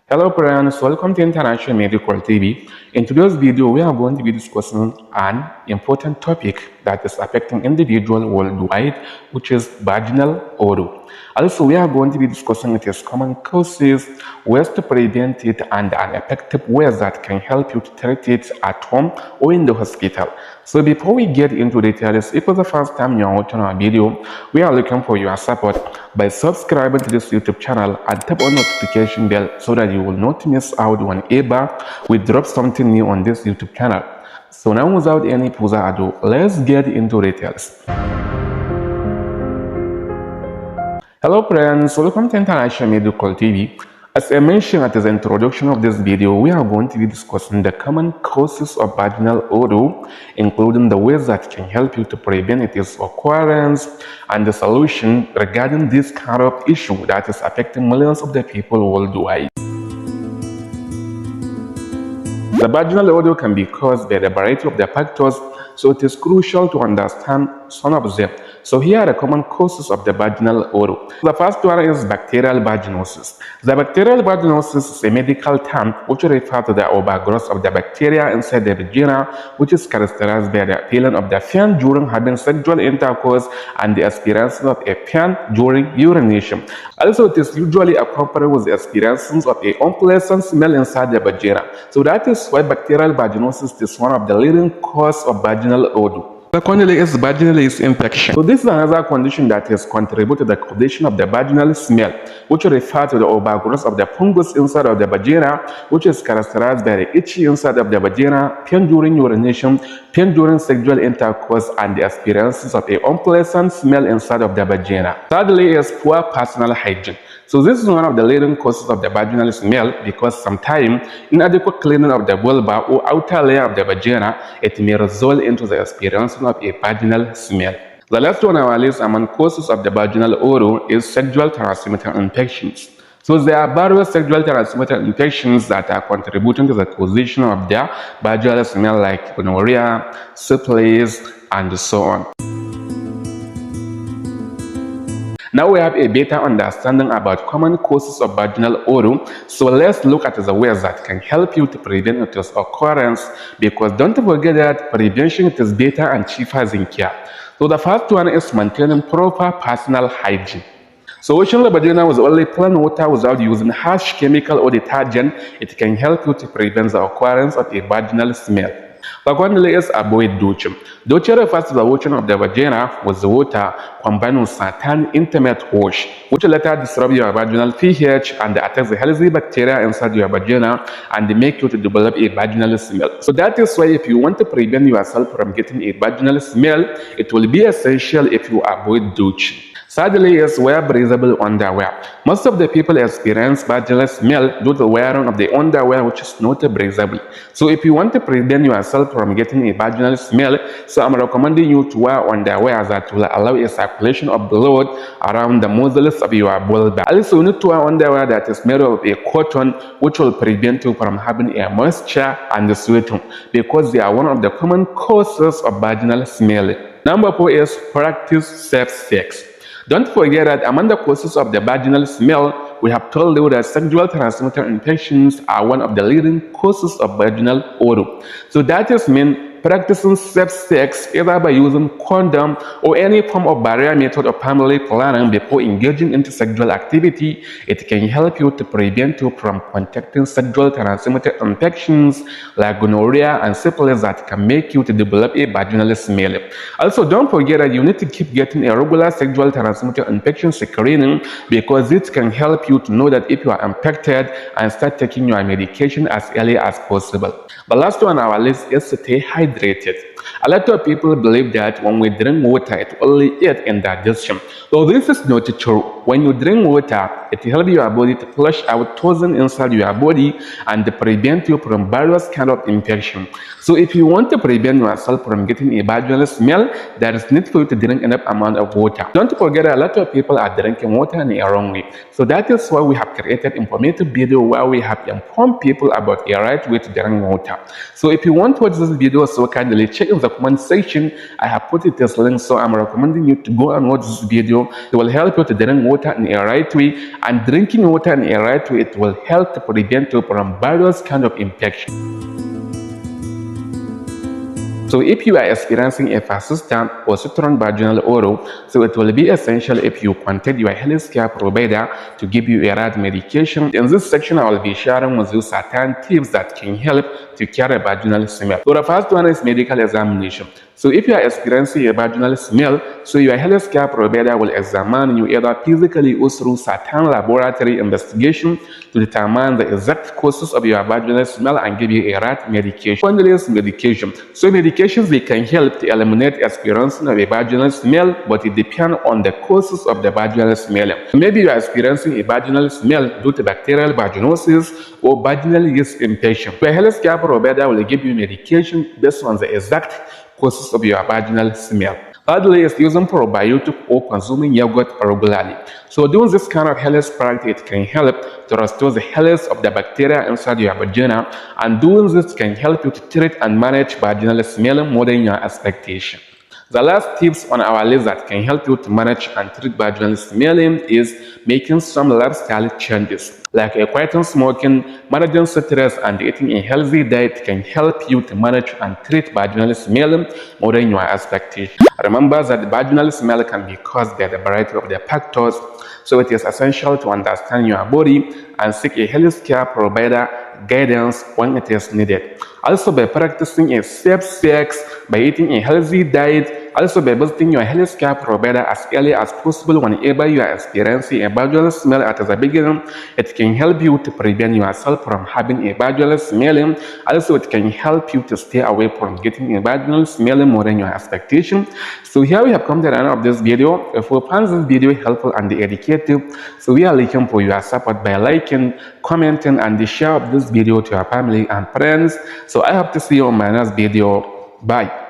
Hello friends, welcome to International Medical TV. In today's video, we are going to be discussing an important topic that is affecting individuals worldwide, which is vaginal odor. Also, we are going to be discussing its common causes, ways to prevent it, and an effective ways that can help you to treat it at home or in the hospital. So before we get into details, if it's the first time you are watching our video, we are looking for your support by subscribing to this YouTube channel and tap on notification bell so that you will not miss out whenever we drop something new on this YouTube channel. So now without any further ado, let's get into details. Hello friends, welcome to International Medical TV. As I mentioned at the introduction of this video, we are going to be discussing the common causes of vaginal odor, including the ways that can help you to prevent its occurrence and the solution regarding this kind of issue that is affecting millions of the people worldwide. The vaginal odor can be caused by a variety of the factors, so it is crucial to understand some of them. So here are the common causes of the vaginal odor. The first one is bacterial vaginosis. The bacterial vaginosis is a medical term which refers to the overgrowth of the bacteria inside the vagina, which is characterized by the feeling of the pain during having sexual intercourse and the experience of a pain during urination. Also, it is usually accompanied with the experience of an unpleasant smell inside the vagina. So that is why bacterial vaginosis is one of the leading causes of vaginal odor. Secondly is vaginal yeast infection. So this is another condition that has contributed to the condition of the vaginal smell, which refers to the overgrowth of the fungus inside of the vagina, which is characterized by the itchy inside of the vagina, pain during urination, pain during sexual intercourse, and the experiences of an unpleasant smell inside of the vagina. Thirdly is poor personal hygiene. So this is one of the leading causes of the vaginal smell because sometimes inadequate cleaning of the vulva or outer layer of the vagina, it may result into the experience of a vaginal smell. The last one on our list among causes of the vaginal odor is sexual transmitted infections. So there are various sexual transmitted infections that are contributing to the causation of the vaginal smell like gonorrhea, syphilis, and so on. Now we have a better understanding about common causes of vaginal odor, so let's look at the ways that can help you to prevent its occurrence, because don't forget that prevention is better and cheaper than care. So the first one is maintaining proper personal hygiene. So washing the vagina with only plain water without using harsh chemical or detergent, it can help you to prevent the occurrence of a vaginal smell. Secondly is avoid douching. Douching refers to the washing of the vagina with water combined with certain intimate wash, which later disrupt your vaginal pH and attacks the healthy bacteria inside your vagina and make you to develop a vaginal smell. So that is why if you want to prevent yourself from getting a vaginal smell, it will be essential if you avoid douching. Thirdly is wear breathable underwear. Most of the people experience vaginal smell due to the wearing of the underwear which is not breathable. So if you want to prevent yourself from getting a vaginal smell, so I'm recommending you to wear underwear that will allow a circulation of blood around the muscles of your vulva. Also, you need to wear underwear that is made of a cotton which will prevent you from having a moisture and sweating, because they are one of the common causes of vaginal smell. Number 4 is practice safe sex. Don't forget that among the causes of the vaginal smell, we have told you that sexual transmitted infections are one of the leading causes of vaginal odor. So that is mean practicing safe sex either by using condom or any form of barrier method of family planning before engaging into sexual activity. It can help you to prevent you from contracting sexual transmitted infections like gonorrhea and syphilis that can make you to develop a vaginal smell. Also, don't forget that you need to keep getting a regular sexual transmitted infection screening, because it can help you to know that if you are infected and start taking your medication as early as possible. The last one on our list is to stay hydrated. A lot of people believe that when we drink water, it only aids in digestion. So this is not true. When you drink water, it helps your body to flush out toxins inside your body and prevent you from various kinds of infection. So if you want to prevent yourself from getting a vaginal smell, there is need for you to drink enough amount of water. Don't forget a lot of people are drinking water in a wrong way. So that is why we have created informative video where we have informed people about a right way to drink water. So if you want to watch this video, so kindly check in the comment section. I have put it as link, so I'm recommending you to go and watch this video. It will help you to drink water in a right way And drinking water in a right way, it will help to prevent you from various kind of infections. So if you are experiencing a persistent or strong vaginal odor, so it will be essential if you contact your healthcare provider to give you a right medication. In this section, I will be sharing with you certain tips that can help to cure a vaginal smell. So the first one is medical examination. So if you are experiencing a vaginal smell, so your healthcare provider will examine you either physically or through certain laboratory investigation to determine the exact causes of your vaginal smell and give you a right medication. Finally is medication. So medications, they can help to eliminate experiencing of a vaginal smell, but it depends on the causes of the vaginal smell. Maybe you are experiencing a vaginal smell due to bacterial vaginosis or vaginal yeast infection. Your healthcare provider will give you medication based on the exact causes of your vaginal smell. Thirdly is using probiotic or consuming yogurt regularly. So doing this kind of health practice, it can help to restore the health of the bacteria inside your vagina, and doing this can help you to treat and manage vaginal smell more than your expectation. The last tips on our list that can help you to manage and treat vaginal smelling is making some lifestyle changes. Like quitting smoking, managing stress, and eating a healthy diet can help you to manage and treat vaginal smelling more than your expectation. Remember that vaginal smell can be caused by the variety of the factors, so it is essential to understand your body and seek a healthcare provider guidance when it is needed. Also, by practicing a safe sex, by eating a healthy diet, also by visiting your healthcare provider as early as possible whenever you are experiencing a vaginal smell at the beginning, it can help you to prevent yourself from having a vaginal smelling. Also, it can help you to stay away from getting a vaginal smelling more than your expectation. So here we have come to the end of this video. If you found this video helpful and educative, so we are looking for your support by liking, commenting, and share this video to your family and friends. So I hope to see you on my next video. Bye.